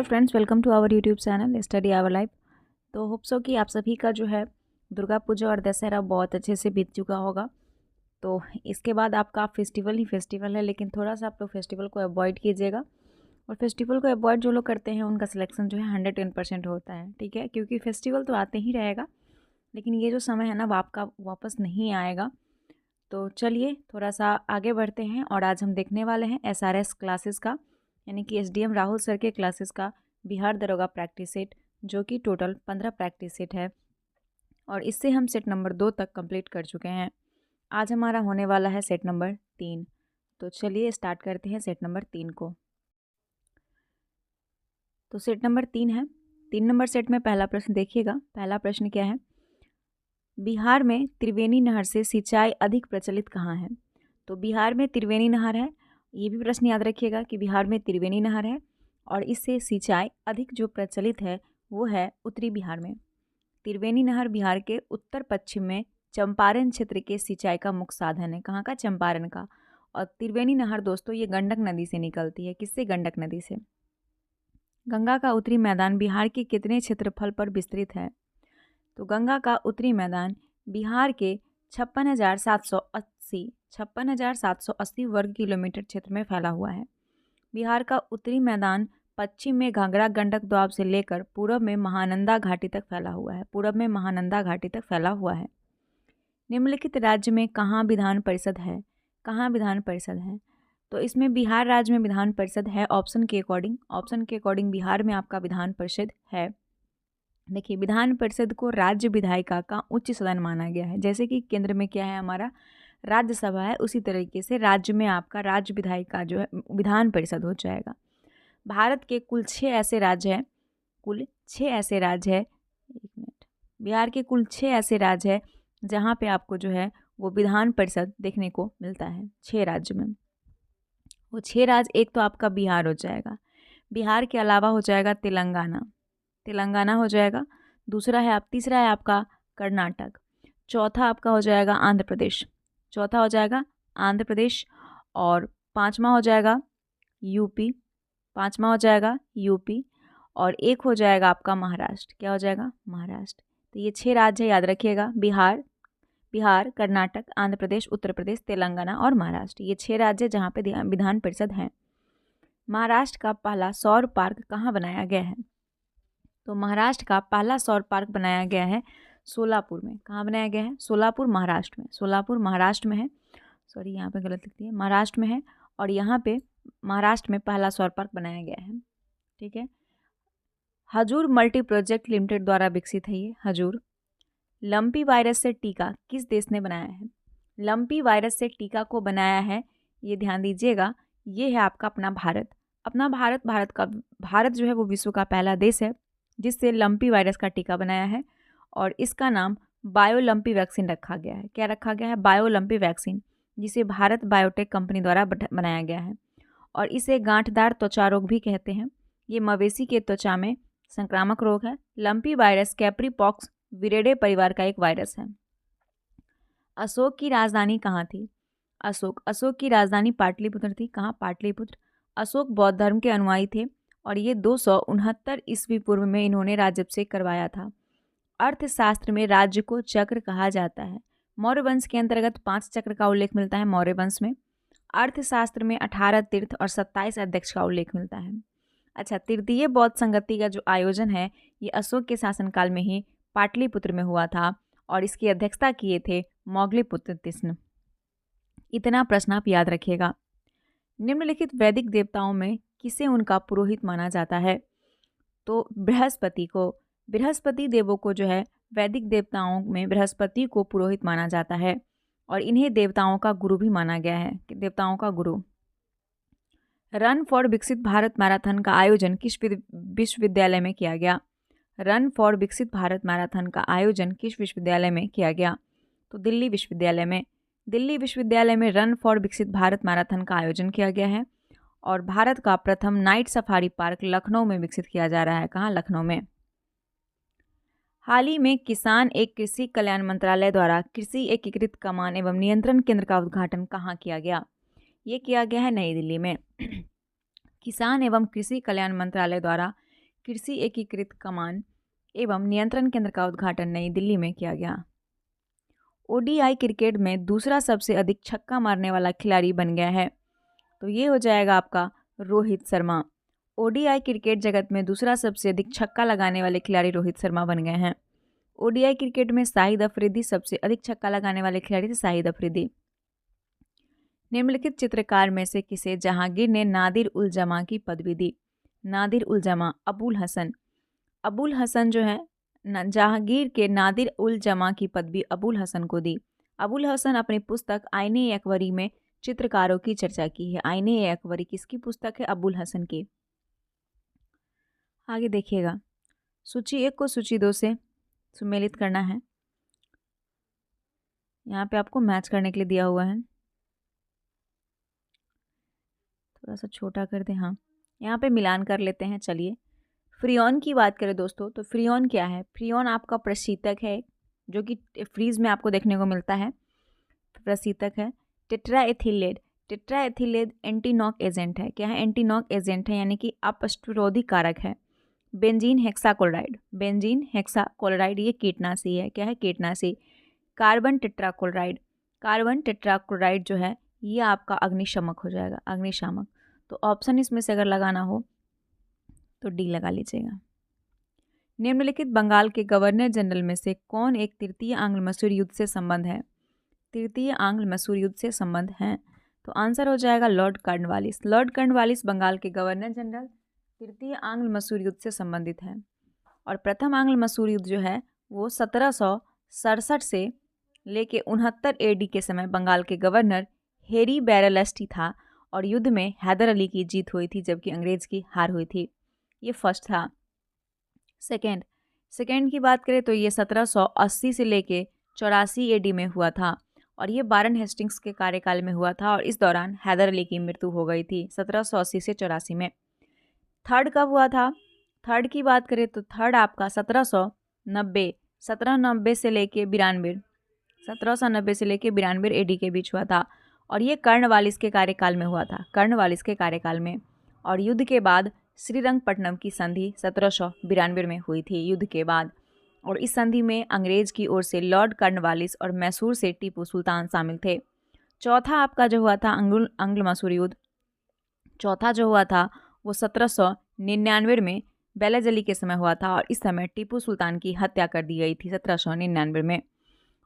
Hello friends, welcome to our YouTube channel study our life. तो hope so कि आप सभी का जो है दुर्गा पूजा और दशहरा बहुत अच्छे से बीत चुका होगा। तो इसके बाद आपका फेस्टिवल ही फेस्टिवल है, लेकिन थोड़ा सा आप लोग फेस्टिवल को अवॉइड कीजिएगा। और फेस्टिवल को अवॉइड जो लोग करते हैं उनका सिलेक्शन जो है 110% होता है, ठीक है। क्योंकि फेस्टिवल तो आते ही रहेगा, लेकिन ये जो समय है ना वो आपका वापस नहीं आएगा। तो चलिए थोड़ा सा आगे बढ़ते हैं और आज हम देखने वाले हैं SRS क्लासेस का, यानी कि SDM राहुल सर के क्लासेस का बिहार दरोगा प्रैक्टिस सेट, जो कि टोटल 15 प्रैक्टिस सेट है और इससे हम सेट नंबर 2 तक कंप्लीट कर चुके हैं। आज हमारा होने वाला है सेट नंबर 3। तो चलिए स्टार्ट करते हैं सेट नंबर 3 को। तो सेट नंबर 3 है। 3 नंबर सेट में पहला प्रश्न देखिएगा। पहला प्रश्न क्या है? बिहार में त्रिवेणी नहर से सिंचाई अधिक प्रचलित कहाँ है? तो बिहार में त्रिवेणी नहर है, ये भी प्रश्न याद रखिएगा कि बिहार में त्रिवेणी नहर है और इससे सिंचाई अधिक जो प्रचलित है वो है उत्तरी बिहार में। त्रिवेणी नहर बिहार के उत्तर पश्चिम में चंपारण क्षेत्र के सिंचाई का मुख्य साधन है। कहाँ का? चंपारण का। और त्रिवेणी नहर दोस्तों ये गंडक नदी से निकलती है। किससे? गंडक नदी से। गंगा का उत्तरी मैदान बिहार के कितने क्षेत्रफल पर विस्तृत है? तो गंगा का उत्तरी मैदान बिहार के 56,780 वर्ग किलोमीटर क्षेत्र में फैला हुआ है। बिहार का उत्तरी मैदान पश्चिम में घाघरा गंडक दोआब से लेकर पूरब में महानंदा घाटी तक फैला हुआ है। पूरब में महानंदा घाटी तक फैला हुआ है। निम्नलिखित राज्य में कहाँ विधान परिषद है? कहाँ विधान परिषद है? तो इसमें बिहार राज्य में विधान परिषद है। ऑप्शन के अकॉर्डिंग बिहार में आपका विधान परिषद है। देखिए, विधान परिषद को राज्य विधायिका का उच्च सदन माना गया है। जैसे कि केंद्र में क्या है हमारा राज्यसभा है, उसी तरीके से राज्य में आपका राज्य विधायिका जो है विधान परिषद हो जाएगा। भारत के कुल 6 ऐसे राज्य हैं, एक मिनट, बिहार के कुल 6 ऐसे राज्य हैं जहाँ पे आपको जो है वो विधान परिषद देखने को मिलता है। 6 राज्य में वो 6 राज्य, एक तो आपका बिहार हो जाएगा, बिहार के अलावा हो जाएगा तेलंगाना हो जाएगा। तीसरा है आपका कर्नाटक। चौथा आपका हो जाएगा आंध्र प्रदेश। और पांचवा हो जाएगा यूपी। और एक हो जाएगा आपका महाराष्ट्र। क्या हो जाएगा? महाराष्ट्र। तो ये 6 राज्य याद रखिएगा। बिहार, कर्नाटक, आंध्र प्रदेश, उत्तर प्रदेश, तेलंगाना और महाराष्ट्र। ये 6 राज्य जहाँ पे विधान परिषद हैं। महाराष्ट्र का पहला सौर पार्क कहाँ बनाया गया है? तो महाराष्ट्र का पहला सौर पार्क बनाया गया है सोलापुर में। कहाँ बनाया गया है? सोलापुर महाराष्ट्र में है। सॉरी, यहाँ पे गलत लिख दी है, महाराष्ट्र में है। और यहाँ पे महाराष्ट्र में पहला सौर पार्क बनाया गया है, ठीक है। हजूर मल्टी प्रोजेक्ट लिमिटेड द्वारा विकसित है ये हजूर। लंपी वायरस से टीका किस देश ने बनाया है? लंपी वायरस से टीका को बनाया है, ये ध्यान दीजिएगा, ये है आपका अपना भारत जो है वो विश्व का पहला देश है जिससे लंपी वायरस का टीका बनाया है और इसका नाम बायोलंपी वैक्सीन रखा गया है। क्या रखा गया है? बायोलंपी वैक्सीन, जिसे भारत बायोटेक कंपनी द्वारा बनाया गया है। और इसे गांठदार त्वचा रोग भी कहते हैं। ये मवेशी के त्वचा में संक्रामक रोग है। लंपी वायरस कैप्री पॉक्स विरिडे परिवार का एक वायरस है। अशोक की राजधानी कहाँ थी? अशोक की राजधानी पाटलिपुत्र थी। कहाँ? पाटलिपुत्र। अशोक बौद्ध धर्म के अनुयायी थे और ये 269 ईस्वी पूर्व में इन्होंने राज्याभिषेक करवाया था। अर्थशास्त्र में राज्य को चक्र कहा जाता है। मौर्य वंश के अंतर्गत 5 चक्र का उल्लेख मिलता है मौर्य वंश में। अर्थशास्त्र में 18 तीर्थ और 27 अध्यक्ष का उल्लेख मिलता है। अच्छा, तृतीय बौद्ध संगति का जो आयोजन है ये अशोक के शासनकाल में ही पाटलिपुत्र में हुआ था और इसकी अध्यक्षता किए थे मोगलीपुत्र तिस्न। इतना प्रश्न आप याद रखिएगा। निम्नलिखित वैदिक देवताओं में किसे उनका पुरोहित माना जाता है? तो बृहस्पति देवों को जो है वैदिक देवताओं में बृहस्पति को पुरोहित माना जाता है और इन्हें देवताओं का गुरु भी माना गया है। देवताओं का गुरु। रन फॉर विकसित भारत मैराथन का आयोजन किस विश्वविद्यालय में किया गया? रन फॉर विकसित भारत मैराथन का आयोजन किस विश्वविद्यालय में किया गया? तो दिल्ली विश्वविद्यालय में रन फॉर विकसित भारत मैराथन का आयोजन किया गया है। और भारत का प्रथम नाइट सफारी पार्क लखनऊ में विकसित किया जा रहा है। कहाँ? लखनऊ में। हाल ही में किसान एक कृषि कल्याण मंत्रालय द्वारा कृषि एकीकृत कमान एवं नियंत्रण केंद्र का उद्घाटन कहाँ किया गया? ये किया गया है नई दिल्ली में। किसान एवं कृषि कल्याण मंत्रालय द्वारा कृषि एकीकृत कमान एवं नियंत्रण केंद्र का उद्घाटन नई दिल्ली में किया गया। ओडीआई क्रिकेट में दूसरा सबसे अधिक छक्का मारने वाला खिलाड़ी बन गया है, तो ये हो जाएगा आपका रोहित शर्मा। ओडीआई क्रिकेट जगत में दूसरा सबसे अधिक छक्का लगाने वाले खिलाड़ी रोहित शर्मा बन गए हैं। ओडीआई क्रिकेट में शाहिद अफरीदी सबसे अधिक छक्का लगाने वाले खिलाड़ी थे, शाहिद अफरीदी। निम्नलिखित चित्रकार में से किसे जहांगीर ने नादिर उल जमा की पदवी दी? नादिर उल जमा अबुल हसन। अबुल हसन जो है जहांगीर के नादिर उल जमा की पदवी अबुल हसन को दी। अबुल हसन अपनी पुस्तक आईने अकबरी में चित्रकारों की चर्चा की है। आईने अकबरी किसकी पुस्तक है? अबुल हसन की। आगे देखिएगा, सूची 1 को सूची 2 से सुमेलित करना है। यहाँ पे आपको मैच करने के लिए दिया हुआ है, थोड़ा सा छोटा कर दें। हाँ, यहाँ पे मिलान कर लेते हैं। चलिए, फ्रियोन की बात करें दोस्तों, तो फ्रियोन क्या है? फ्रियोन आपका प्रशीतक है जो कि फ्रीज में आपको देखने को मिलता है, प्रशीतक है। टेट्राएथिलेट, टेट्राएथिलेट एंटीनॉक एजेंट है। क्या है? एंटीनॉक एजेंट है, यानी कि अपशिष्टरोधी कारक है। बेंजीन हेक्साक्लोराइड, बेंजीन हेक्साक्लोराइड ये कीटनाशी है। क्या है? कीटनाशी। कार्बन टेट्राक्लोराइड, कार्बन टेट्राक्लोराइड जो है ये आपका अग्निशमक हो जाएगा, अग्निशामक। तो ऑप्शन इसमें से अगर लगाना हो तो डी लगा लीजिएगा। निम्नलिखित बंगाल के गवर्नर जनरल में से कौन एक तृतीय आंग्ल मसूरी युद्ध से संबंध है? तृतीय आंग्ल मसूरी युद्ध से संबंध है, तो आंसर हो जाएगा lord Cornwallis. Lord Cornwallis Bengal के गवर्नर जनरल तृतीय आंग्ल मसूरी युद्ध से संबंधित है। और प्रथम आंग्ल मसूरी युद्ध जो है वो 1767 से लेके 69 AD के समय बंगाल के गवर्नर हैरी बैरलस्टी था, और युद्ध में हैदर अली की जीत हुई थी जबकि अंग्रेज की हार हुई थी। ये फर्स्ट था। सेकेंड की बात करें तो ये 1780 से लेके 84 AD में हुआ था, और ये बारन हेस्टिंग्स के कार्यकाल में हुआ था, और इस दौरान हैदर अली की मृत्यु हो गई थी 1780 से 84 में। थर्ड कब हुआ था? थर्ड की बात करें तो थर्ड आपका 1790 से लेके 92, 1790 से लेके 92 AD के बीच हुआ था, और ये कर्णवालिस के कार्यकाल में हुआ था, कर्णवालिस के कार्यकाल में। और युद्ध के बाद श्रीरंगपट्टनम की संधि 1792 में हुई थी, युद्ध के बाद। और इस संधि में अंग्रेज की ओर से लॉर्ड कर्नवालिस और मैसूर से टीपू सुल्तान शामिल थे। चौथा आपका जो हुआ था आंग्ल मसूरी युद्ध, चौथा जो हुआ था वो 1799 में बेलाजली के समय हुआ था, और इस समय टीपू सुल्तान की हत्या कर दी गई थी 1799 में।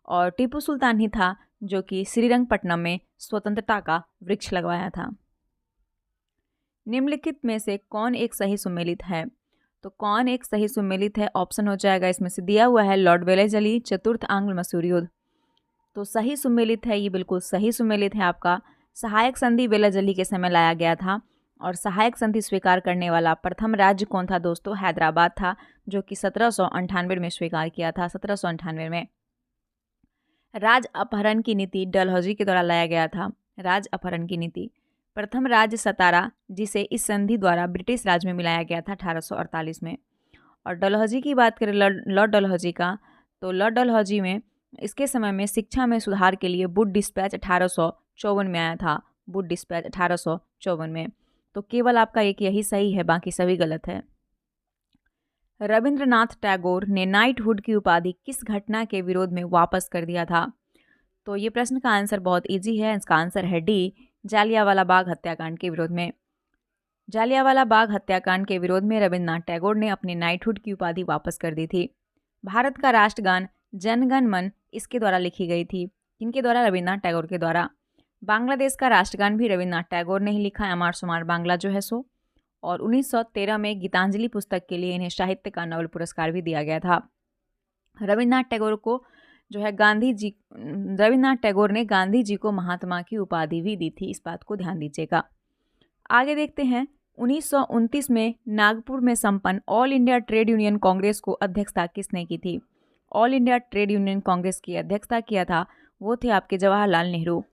और टीपू सुल्तान ही था जो कि श्रीरंगपट्टनम में स्वतंत्रता का वृक्ष लगवाया था। निम्नलिखित में से कौन एक सही सुमेलित है? तो कौन एक सही सुमेलित है? ऑप्शन हो जाएगा इसमें से दिया हुआ है लॉर्ड वेलेजली चतुर्थ आंग्ल मसूरी युद्ध। तो सही सुमेलित है, ये बिल्कुल सही सुमेलित है आपका। सहायक संधि वेलेजली के समय लाया गया था, और सहायक संधि स्वीकार करने वाला प्रथम राज्य कौन था दोस्तों? हैदराबाद था, जो कि 1798 में स्वीकार किया था, 1798 में। राज अपहरण की नीति डलहौजी के द्वारा लाया गया था। राज अपहरण की नीति। प्रथम राज्य सतारा, जिसे इस संधि द्वारा ब्रिटिश राज में मिलाया गया था 1848 में। और डलहौजी की बात करें, लॉर्ड डलहौजी का, तो लॉर्ड डलहौजी में इसके समय में शिक्षा में सुधार के लिए वुड डिस्पैच 1854 में आया था, वुड डिस्पैच 1854 में। तो केवल आपका एक यही सही है, बाकी सभी गलत है। रविंद्रनाथ टैगोर ने नाइटहुड की उपाधि किस घटना के विरोध में वापस कर दिया था? तो ये प्रश्न का आंसर बहुत इजी है, इसका आंसर है डी, जालियांवाला बाग हत्याकांड के विरोध में। जालियांवाला बाग हत्याकांड के विरोध में रविंद्रनाथ टैगोर ने अपनी नाइटहुड की उपाधि वापस कर दी थी। भारत का राष्ट्रगान जन गण मन इसके द्वारा लिखी गई थी, किनके द्वारा? रविंद्रनाथ टैगोर के द्वारा। बांग्लादेश का राष्ट्रगान भी रविंद्रनाथ टैगोर ने ही लिखा, अमार सुमार बांग्ला जो है सो। और 1913 में गीतांजलि पुस्तक के लिए इन्हें साहित्य का नोबेल पुरस्कार भी दिया गया था। रविंद्रनाथ टैगोर को जो है रविंद्रनाथ टैगोर ने गांधी जी को महात्मा की उपाधि भी दी थी, इस बात को ध्यान दीजिएगा। आगे देखते हैं, 1929 में नागपुर में संपन्न All India Trade Union Congress को अध्यक्षता किसने की थी? All India Trade Union Congress की अध्यक्षता किया था वो थे आपके Jawaharlal Nehru.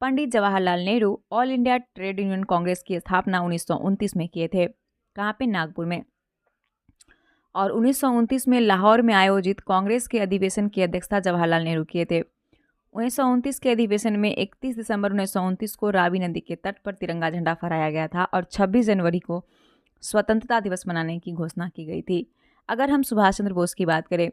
Pandit Jawaharlal Nehru All India Trade Union Congress की स्थापना 1929 में किए थे। कहाँ पे? नागपुर में। और 1929 में लाहौर में आयोजित कांग्रेस के अधिवेशन की अध्यक्षता जवाहरलाल नेहरू किए थे। 1929 के अधिवेशन में 31 दिसंबर 1929 को रावी नदी के तट पर तिरंगा झंडा फहराया गया था, और 26 जनवरी को स्वतंत्रता दिवस मनाने की घोषणा की गई थी। अगर हम सुभाष चंद्र बोस की बात करें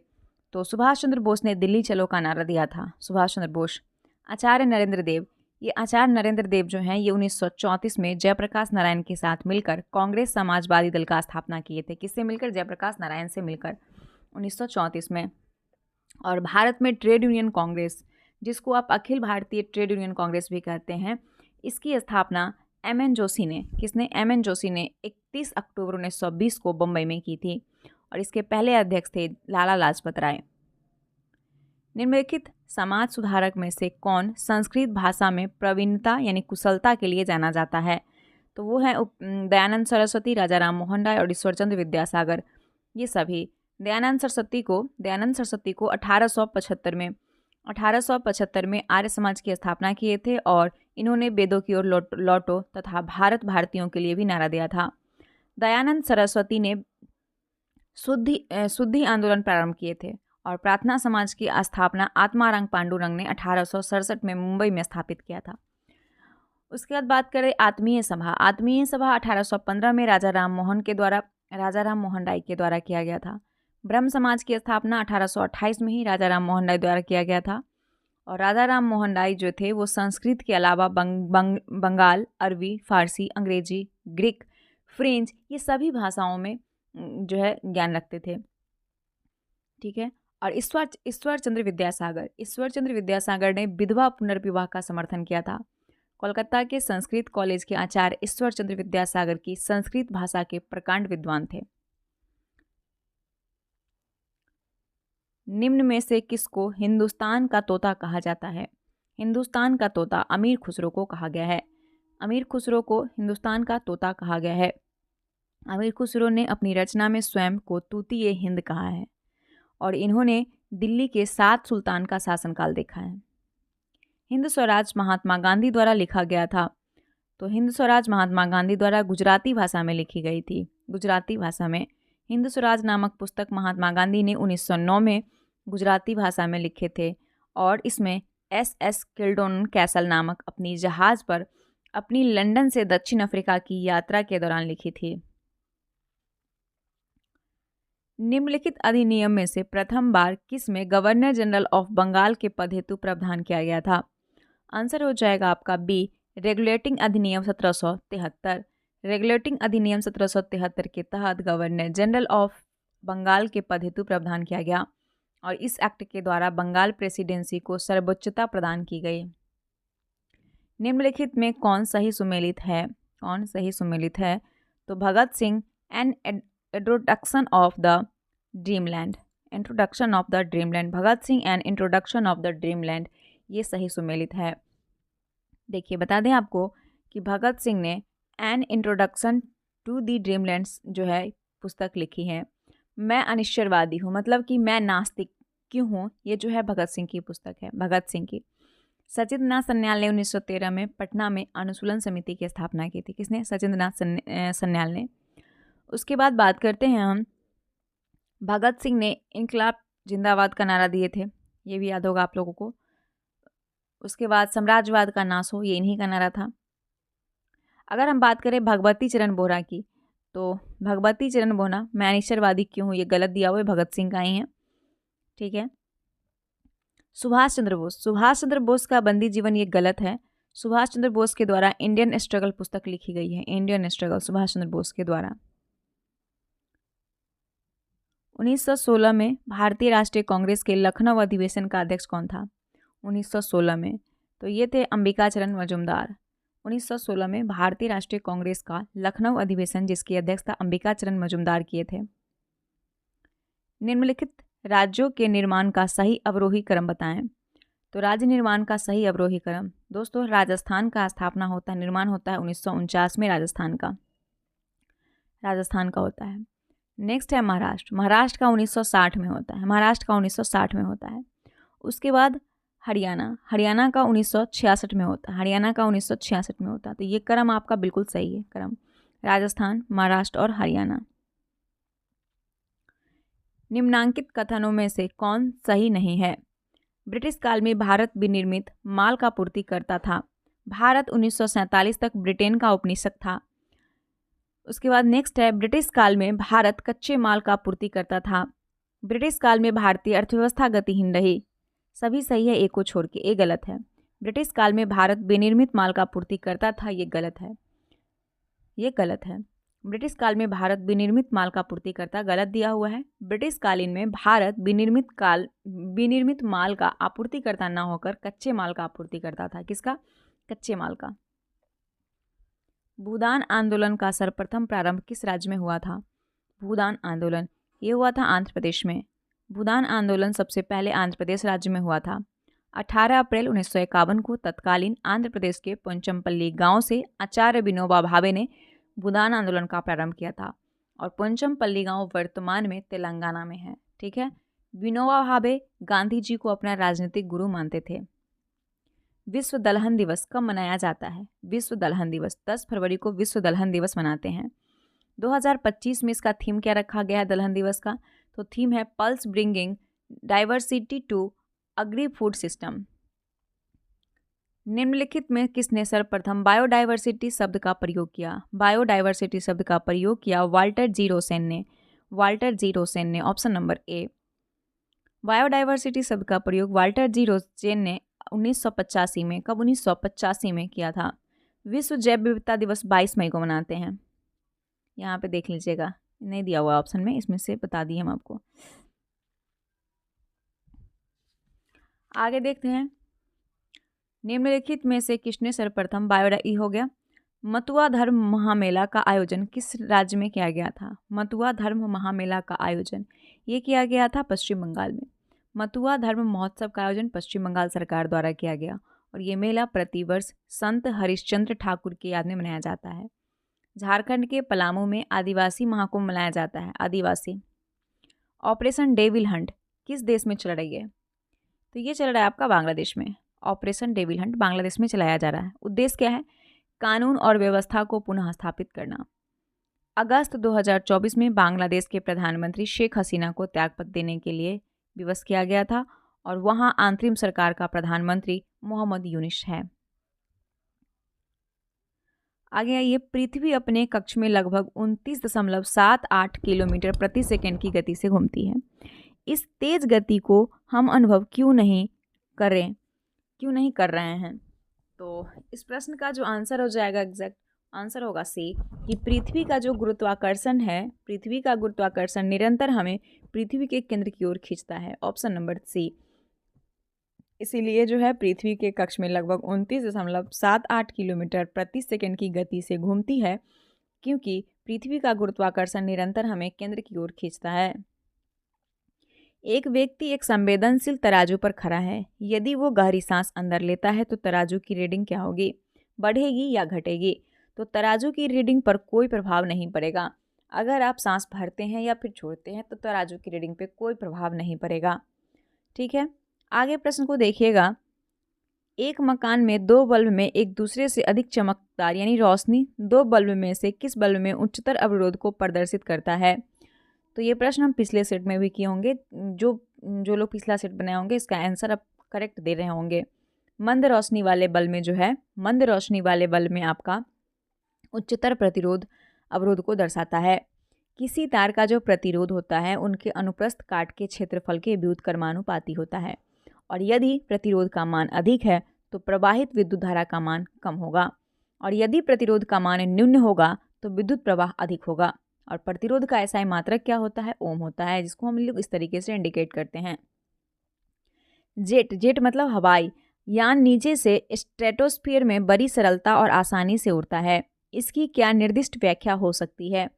तो सुभाष चंद्र बोस ने दिल्ली चलो का नारा दिया था। सुभाष चंद्र बोस। आचार्य नरेंद्र देव, ये आचार्य नरेंद्र देव जो हैं ये 1934 में जयप्रकाश नारायण के साथ मिलकर कांग्रेस समाजवादी दल का स्थापना किए थे। किससे मिलकर? जयप्रकाश नारायण से मिलकर 1934 में। और भारत में ट्रेड यूनियन कांग्रेस, जिसको आप अखिल भारतीय ट्रेड यूनियन कांग्रेस भी कहते हैं, इसकी स्थापना एम.एन. जोशी ने, किसने? एम.एन. जोशी ने 31 अक्टूबर 1920 को बम्बई में की थी और इसके पहले अध्यक्ष थे लाला लाजपत राय। निम्नलिखित समाज सुधारक में से कौन संस्कृत भाषा में प्रवीणता यानी कुशलता के लिए जाना जाता है? तो वो है दयानंद सरस्वती, राजा राम मोहन राय और ईश्वरचंद्र विद्यासागर। ये सभी दयानंद सरस्वती को 1875 में आर्य समाज की स्थापना किए थे और इन्होंने वेदों की ओर लौटो तथा भारत भारतीयों के लिए भी नारा दिया था। दयानंद सरस्वती ने शुद्धि आंदोलन प्रारंभ किए थे और प्रार्थना समाज की स्थापना आत्माराम पांडुरंग ने 1867 में मुंबई में स्थापित किया था। उसके बाद बात करें आत्मीय सभा। आत्मीय सभा 1815 में राजा राम मोहन राय के द्वारा किया गया था। ब्रह्म समाज की स्थापना 1828 में ही राजा राम मोहन राय द्वारा किया गया था और राजा राम मोहन राय जो थे वो संस्कृत के अलावा बंगाल, अरबी, फारसी, अंग्रेजी, ग्रीक, फ्रेंच, ये सभी भाषाओं में जो है ज्ञान रखते थे। ठीक है। और ईश्वर चंद्र विद्यासागर ने विधवा पुनर्विवाह का समर्थन किया था। कोलकाता के संस्कृत कॉलेज के आचार्य ईश्वर चंद्र विद्यासागर की संस्कृत भाषा के प्रकांड विद्वान थे। निम्न में से किसको हिंदुस्तान का तोता कहा जाता है? हिंदुस्तान का तोता अमीर खुसरो को कहा गया है। अमीर खुसरो को हिंदुस्तान का तोता कहा गया है। अमीर खुसरो ने अपनी रचना में स्वयं को तूती हिंद कहा है और इन्होंने दिल्ली के 7 सुल्तान का शासनकाल देखा है। हिंद स्वराज महात्मा गांधी द्वारा लिखा गया था। तो हिंद स्वराज महात्मा गांधी द्वारा गुजराती भाषा में लिखी गई थी। गुजराती भाषा में हिंद स्वराज नामक पुस्तक महात्मा गांधी ने 1909 में गुजराती भाषा में लिखे थे और इसमें एस किल्डोन कैसल नामक अपनी जहाज़ पर अपनी लंदन से दक्षिण अफ्रीका की यात्रा के दौरान लिखी थी। निम्नलिखित अधिनियम में से प्रथम बार किस में गवर्नर जनरल ऑफ बंगाल के पद हेतु प्रावधान किया गया था? आंसर हो जाएगा आपका बी, रेगुलेटिंग अधिनियम 1773। रेगुलेटिंग अधिनियम 1773 के तहत गवर्नर जनरल ऑफ बंगाल के पद हेतु प्रावधान किया गया और इस एक्ट के द्वारा बंगाल प्रेसिडेंसी को सर्वोच्चता प्रदान की गई। निम्नलिखित में कौन सही सुमेलित है? तो Bhagat Singh and Introduction of the Dreamland. Bhagat Singh and Introduction of the Dreamland, ये सही सुमेलित है। देखिए बता दें आपको कि भगत सिंह ने एन इंट्रोडक्शन टू द ड्रीमलैंड्स जो है पुस्तक लिखी है। मैं अनिश्चयवादी हूँ, मतलब कि मैं नास्तिक क्यों हूँ, ये जो है भगत सिंह की पुस्तक है, भगत सिंह की। सचिंद्रनाथ सन्याल ने 1913 में पटना में अनुशीलन समिति की स्थापना की थी। किसने? सचिंद्रनाथ सन्याल ने। उसके बाद बात करते हैं हम, भगत सिंह ने इनकलाब जिंदाबाद का नारा दिए थे, ये भी याद होगा आप लोगों को। उसके बाद साम्राज्यवाद का नाश हो, ये इन्हीं का नारा था। अगर हम बात करें भगवती चरण बोहरा की, तो भगवती चरण बोहरा मैं अनिश्चयवादी क्यों हूँ, ये गलत दिया हुआ है, भगत सिंह का ही है। ठीक है। सुभाष चंद्र बोस का बंदी जीवन, ये गलत है। सुभाष चंद्र बोस के द्वारा इंडियन स्ट्रगल पुस्तक लिखी गई है। इंडियन स्ट्रगल सुभाष चंद्र बोस के द्वारा। 1916 में भारतीय राष्ट्रीय कांग्रेस के लखनऊ अधिवेशन का अध्यक्ष कौन था? 1916 में तो ये थे अंबिका चरण मजूमदार। 1916 में भारतीय राष्ट्रीय कांग्रेस का लखनऊ अधिवेशन जिसकी अध्यक्षता अंबिका चरण मजूमदार किए थे। निम्नलिखित राज्यों के निर्माण का सही अवरोही क्रम बताएं। तो राज्य निर्माण का सही अवरोही क्रम, दोस्तों राजस्थान का निर्माण होता है 1949 में, राजस्थान का होता है। नेक्स्ट है महाराष्ट्र का 1960 में होता है। उसके बाद हरियाणा का 1966 में होता है। तो ये क्रम आपका बिल्कुल सही है, क्रम राजस्थान, महाराष्ट्र और हरियाणा। निम्नांकित कथनों में से कौन सही नहीं है? ब्रिटिश काल में भारत विनिर्मित माल का पूर्ति करता था। भारत 1947 तक ब्रिटेन का उपनिषद था। उसके बाद नेक्स्ट है, ब्रिटिश काल में भारत कच्चे माल का आपूर्ति करता था। ब्रिटिश काल में भारतीय अर्थव्यवस्था गतिहीन रही। सभी सही है, एक को छोड़ के, एक गलत है। ब्रिटिश काल में भारत विनिर्मित माल का आपूर्ति करता था, ये गलत है, ये गलत है। ब्रिटिश काल में भारत विनिर्मित माल का आपूर्ति करता, गलत दिया हुआ है। ब्रिटिश कालीन में भारत विनिर्मित माल का आपूर्ति करता ना होकर कच्चे माल का आपूर्ति करता था। किसका? कच्चे माल का। भूदान आंदोलन का सर्वप्रथम प्रारंभ किस राज्य में हुआ था? भूदान आंदोलन, ये हुआ था आंध्र प्रदेश में। भूदान आंदोलन सबसे पहले आंध्र प्रदेश राज्य में हुआ था। 18 अप्रैल 1951 को तत्कालीन आंध्र प्रदेश के पोंचमपल्ली गांव से आचार्य विनोबा भावे ने भूदान आंदोलन का प्रारंभ किया था और पोंचमपल्ली गांव वर्तमान में तेलंगाना में है। ठीक है। विनोबा भावे गांधी जी को अपना राजनीतिक गुरु मानते थे। विश्व दलहन दिवस कब मनाया जाता है? विश्व दलहन दिवस 10 फरवरी को विश्व दलहन दिवस मनाते हैं। 2025 में इसका थीम क्या रखा गया है दलहन दिवस का? तो थीम है pulse bringing diversity to agri food system. निम्नलिखित में किसने सर्वप्रथम बायोडाइवर्सिटी शब्द का प्रयोग किया? बायोडाइवर्सिटी शब्द का प्रयोग किया वाल्टर जी रोसेन ने। वाल्टर जी रोसेन ने, ऑप्शन नंबर ए। बायोडाइवर्सिटी शब्द का प्रयोग वाल्टर जी रोसेन ने 1985 में, कब? 1985 में किया था। विश्व जैव विविधता दिवस 22 मई को मनाते हैं। यहाँ पे देख लीजिएगा, नहीं दिया हुआ ऑप्शन में, इसमें से बता दिए हम आपको। आगे देखते हैं, निम्नलिखित में से किसने सर्वप्रथम बायोडाई हो गया। मतुआ धर्म महामेला का आयोजन किस राज्य में किया गया था? मतुआ धर्म महामेला का आयोजन ये किया गया था पश्चिम बंगाल में। मतुआ धर्म महोत्सव का आयोजन पश्चिम बंगाल सरकार द्वारा किया गया और ये मेला प्रतिवर्ष संत हरिश्चंद्र ठाकुर की याद में मनाया जाता है। झारखंड के पलामू में आदिवासी महाकुंभ मनाया जाता है। आदिवासी। ऑपरेशन डेविल हंट किस देश में चल रही है? तो ये चल रहा है आपका बांग्लादेश में। ऑपरेशन डेविल हंट बांग्लादेश में चलाया जा रहा है। उद्देश्य क्या है? कानून और व्यवस्था को पुनः स्थापित करना। अगस्त 2024 में बांग्लादेश के प्रधानमंत्री शेख हसीना को त्यागपत्र देने के लिए विवश किया गया था और वहां अंतरिम सरकार का प्रधानमंत्री मोहम्मद यूनिस है। आगे आइए, पृथ्वी अपने कक्ष में लगभग 29.78 किलोमीटर प्रति सेकंड की गति से घूमती है। इस तेज गति को हम अनुभव क्यों नहीं कर रहे हैं? तो इस प्रश्न का जो आंसर हो जाएगा, एग्जैक्ट आंसर होगा सी, कि पृथ्वी का जो गुरुत्वाकर्षण है, पृथ्वी का गुरुत्वाकर्षण निरंतर हमें पृथ्वी के केंद्र की ओर खींचता है। Option number C. इसीलिए जो है पृथ्वी के कक्ष में लगभग 29.78 किलोमीटर प्रति सेकंड की गति से घूमती है, क्योंकि पृथ्वी का गुरुत्वाकर्षण निरंतर हमें केंद्र की ओर खींचता है। एक व्यक्ति एक संवेदनशील तराजू पर खड़ा है। यदि वो गहरी सांस अंदर लेता है तो तराजू की रीडिंग क्या होगी? बढ़ेगी या घटेगी? तो तराजू की रीडिंग पर कोई प्रभाव नहीं पड़ेगा। अगर आप सांस भरते हैं या फिर छोड़ते हैं तो तराजू की रीडिंग पे कोई प्रभाव नहीं पड़ेगा। ठीक है। आगे प्रश्न को देखिएगा। एक मकान में दो बल्ब में एक दूसरे से अधिक चमकदार यानी रोशनी दो बल्ब में से किस बल्ब में उच्चतर अवरोध को प्रदर्शित करता है? तो ये प्रश्न हम पिछले सेट में भी किए होंगे। जो लोग पिछला सेट बनाए होंगे इसका आंसर आप करेक्ट दे रहे होंगे। मंद रोशनी वाले बल्ब में जो है, मंद रोशनी वाले बल्ब में आपका उच्चतर प्रतिरोध अवरोध को दर्शाता है। किसी तार का जो प्रतिरोध होता है उनके अनुप्रस्थ काट के क्षेत्रफल के व्युत्क्रमानुपाती होता है और यदि प्रतिरोध का मान अधिक है तो प्रवाहित विद्युत धारा का मान कम होगा और यदि प्रतिरोध का मान न्यून होगा तो विद्युत प्रवाह अधिक होगा। और प्रतिरोध का ऐसा मात्रक क्या होता है? ओम होता है, जिसको हम लोग इस तरीके से इंडिकेट करते हैं। जेट मतलब हवाई यान नीचे से स्ट्रेटोस्फीयर में बड़ी सरलता और आसानी से उड़ता है। इसकी क्या निर्दिष्ट व्याख्या हो सकती है?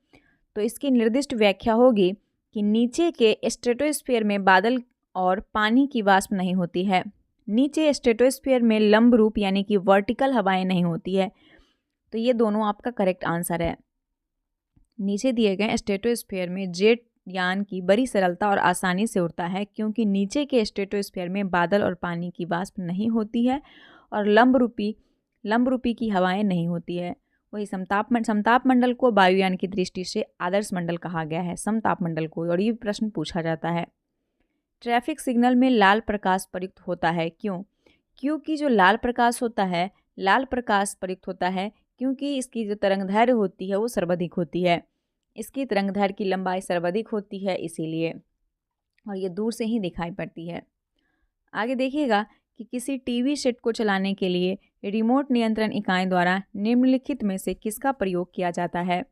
तो इसकी निर्दिष्ट व्याख्या होगी कि नीचे के स्ट्रेटोस्फीयर में बादल और पानी की वाष्प नहीं होती है। नीचे स्ट्रेटोस्फीयर में लंब रूप यानी कि वर्टिकल हवाएं नहीं होती है। तो ये दोनों आपका करेक्ट आंसर है। नीचे दिए गए स्ट्रेटोस्फीयर में जेट यान की बड़ी सरलता और आसानी से उड़ता है क्योंकि नीचे के स्ट्रेटोस्फीयर में बादल और पानी की वाष्प नहीं होती है और लंब रूपी की हवाएं नहीं होती है। वही समताप मंडल को वायुयान की दृष्टि से आदर्श मंडल कहा गया है, समताप मंडल को। और ये प्रश्न पूछा जाता है। ट्रैफिक सिग्नल में लाल प्रकाश प्रयुक्त होता है क्यों? क्योंकि जो लाल प्रकाश होता है, लाल प्रकाश प्रयुक्त होता है क्योंकि इसकी जो तरंगदैर्घ्य होती है वो सर्वाधिक होती है। इसकी तरंगदैर्घ्य की लंबाई सर्वाधिक होती है इसीलिए, और ये दूर से ही दिखाई पड़ती है। आगे देखिएगा कि किसी टीवी सेट को चलाने के लिए रिमोट नियंत्रण इकाई द्वारा निम्नलिखित में से किसका प्रयोग किया जाता है।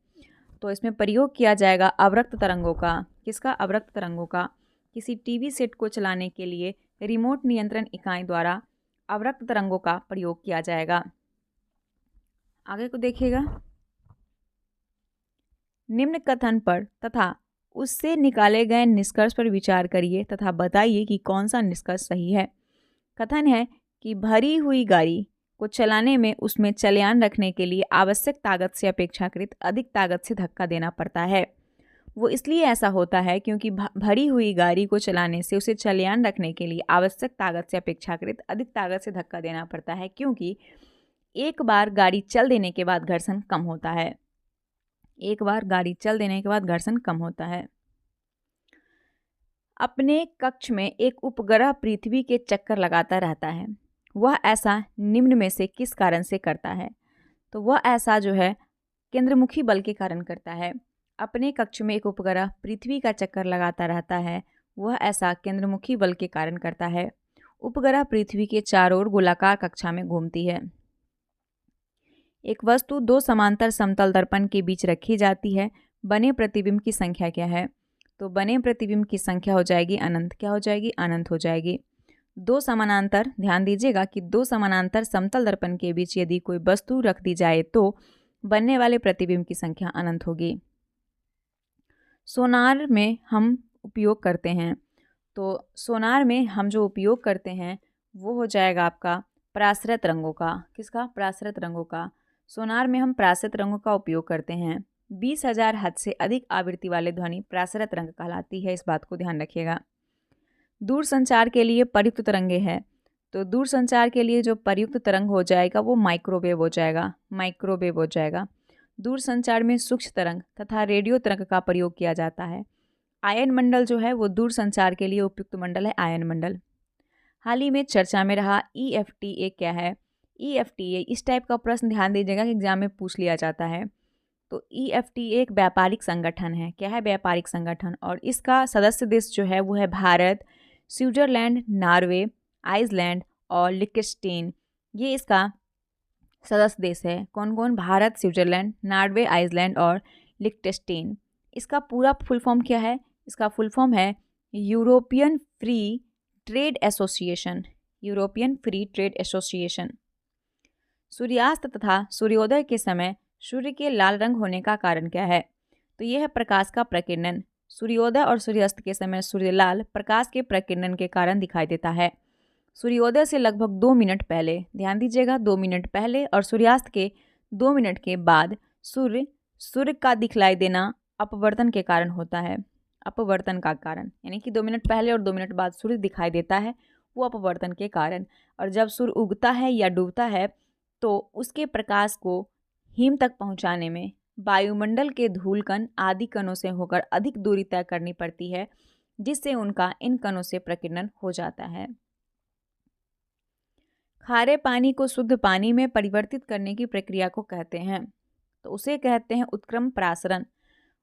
तो इसमें प्रयोग किया जाएगा अवरक्त तरंगों का। किसका? अवरक्त तरंगों का। किसी टीवी सेट को चलाने के लिए रिमोट नियंत्रण इकाई द्वारा अवरक्त तरंगों का प्रयोग किया जाएगा। आगे को देखिएगा, निम्न कथन पर तथा उससे निकाले गए निष्कर्ष पर विचार करिए तथा बताइए कि कौन सा निष्कर्ष सही है। कथन है कि भरी हुई गाड़ी को चलाने में उसमें चलयान रखने के लिए आवश्यक ताकत से अपेक्षाकृत अधिक ताकत से धक्का देना पड़ता है। वो इसलिए ऐसा होता है क्योंकि भरी हुई गाड़ी को चलाने से उसे चलयान रखने के लिए आवश्यक ताकत से अपेक्षाकृत अधिक ताकत से धक्का देना पड़ता है, क्योंकि एक बार गाड़ी चल देने के बाद घर्षण कम होता है। एक बार गाड़ी चल देने के बाद घर्षण कम होता है। अपने कक्ष में एक उपग्रह पृथ्वी के चक्कर लगाता रहता है। वह ऐसा निम्न में से किस कारण से करता है। तो वह ऐसा जो है केंद्रमुखी बल के कारण करता है। अपने कक्ष में एक उपग्रह पृथ्वी का चक्कर लगाता रहता है, वह ऐसा केंद्रमुखी बल के कारण करता है। उपग्रह पृथ्वी के चारों ओर गोलाकार कक्षा में घूमती है। एक वस्तु दो समांतर समतल दर्पण के बीच रखी जाती है। बने प्रतिबिंब की संख्या क्या है। तो बने प्रतिबिंब की संख्या हो जाएगी अनंत। क्या हो जाएगी? अनंत हो जाएगी। दो समानांतर, ध्यान दीजिएगा कि दो समानांतर समतल दर्पण के बीच यदि कोई वस्तु रख दी जाए तो बनने वाले प्रतिबिंब की संख्या अनंत होगी। सोनार में हम उपयोग करते हैं, तो सोनार में हम जो उपयोग करते हैं वो हो जाएगा आपका पराश्रयत रंगों का। किसका? पराश्रयत रंगों का। सोनार में हम पराश्रयत रंगों का उपयोग करते हैं। 20,000 हर्ट्ज से अधिक आवृत्ति वाले ध्वनि पराश्रयत रंग कहलाती है, इस बात को ध्यान रखिएगा। दूर संचार के लिए प्रयुक्त तरंगे हैं, तो दूर संचार के लिए जो प्रयुक्त तरंग हो जाएगा वो माइक्रोवेव हो जाएगा। माइक्रोवेव हो जाएगा। दूर संचार में सूक्ष्म तरंग तथा रेडियो तरंग का प्रयोग किया जाता है। आयन मंडल जो है वो दूर संचार के लिए उपयुक्त मंडल है, आयन मंडल। हाल ही में चर्चा में रहा EFTA क्या है। EFTA इस टाइप का प्रश्न ध्यान दीजिएगा कि एग्जाम में पूछ लिया जाता है। तो EFTA एक व्यापारिक संगठन है। क्या है? व्यापारिक संगठन। और इसका सदस्य देश जो है वो है भारत, स्विट्जरलैंड, नॉर्वे, आइसलैंड और लिechtenstein। ये इसका सदस्य देश है। कौन कौन? भारत, स्विट्जरलैंड, नॉर्वे, आइसलैंड और लिechtenstein। इसका पूरा फुल फॉर्म क्या है? इसका फुल फॉर्म है European free trade association. European free trade association. सूर्यास्त तथा सूर्योदय के समय सूर्य के लाल रंग होने का कारण क्या है। तो यह है प्रकाश का प्रकीर्णन। सूर्योदय और सूर्यास्त के समय सूर्य लाल प्रकाश के प्रकीर्णन के कारण दिखाई देता है। सूर्योदय से लगभग 2 मिनट पहले, ध्यान दीजिएगा, 2 मिनट पहले और सूर्यास्त के 2 मिनट के बाद सूर्य का दिखलाई देना अपवर्तन के कारण होता है। अपवर्तन का कारण यानी कि 2 मिनट पहले और 2 मिनट बाद सूर्य दिखाई देता है, वो अपवर्तन के कारण। और जब सूर्य उगता है या डूबता है तो उसके प्रकाश को हिम तक पहुंचाने में वायुमंडल के धूल कण आदि कणों से होकर अधिक दूरी तय करनी पड़ती है, जिससे उनका इन कणों से प्रकीर्णन हो जाता है। खारे पानी को शुद्ध पानी में परिवर्तित करने की प्रक्रिया को कहते हैं, तो उसे कहते हैं उत्क्रमण प्रासरण।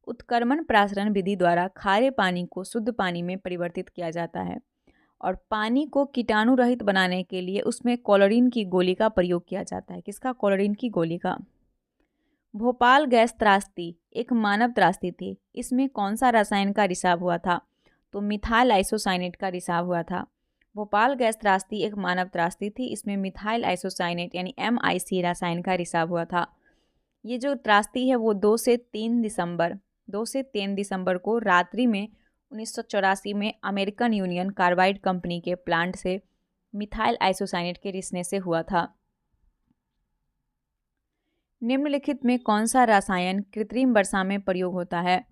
उत्क्रमण प्रासरण विधि द्वारा खारे पानी को शुद्ध पानी में परिवर्तित किया जाता है और पानी को कीटाणु रहित बनाने के लिए उसमें क्लोरीन की गोली का प्रयोग किया जाता है। किसका? क्लोरीन की गोली का। भोपाल गैस त्रासदी एक मानव त्रासदी थी। इसमें कौन सा रसायन का रिसाव हुआ था। तो मिथाइल आइसोसाइनेट का रिसाव हुआ था। भोपाल गैस त्रासदी एक मानव त्रासदी थी। इसमें मिथाइल आइसोसाइनेट यानी MIC रसायन का रिसाव हुआ था। ये जो त्रासदी है वो 2 से 3 दिसंबर को रात्रि में 1984 में अमेरिकन यूनियन कार्बाइड कंपनी के प्लांट से मिथाइल आइसोसाइनेट के रिसने से हुआ था। निम्नलिखित में कौन सा रसायन कृत्रिम वर्षा में प्रयोग होता है।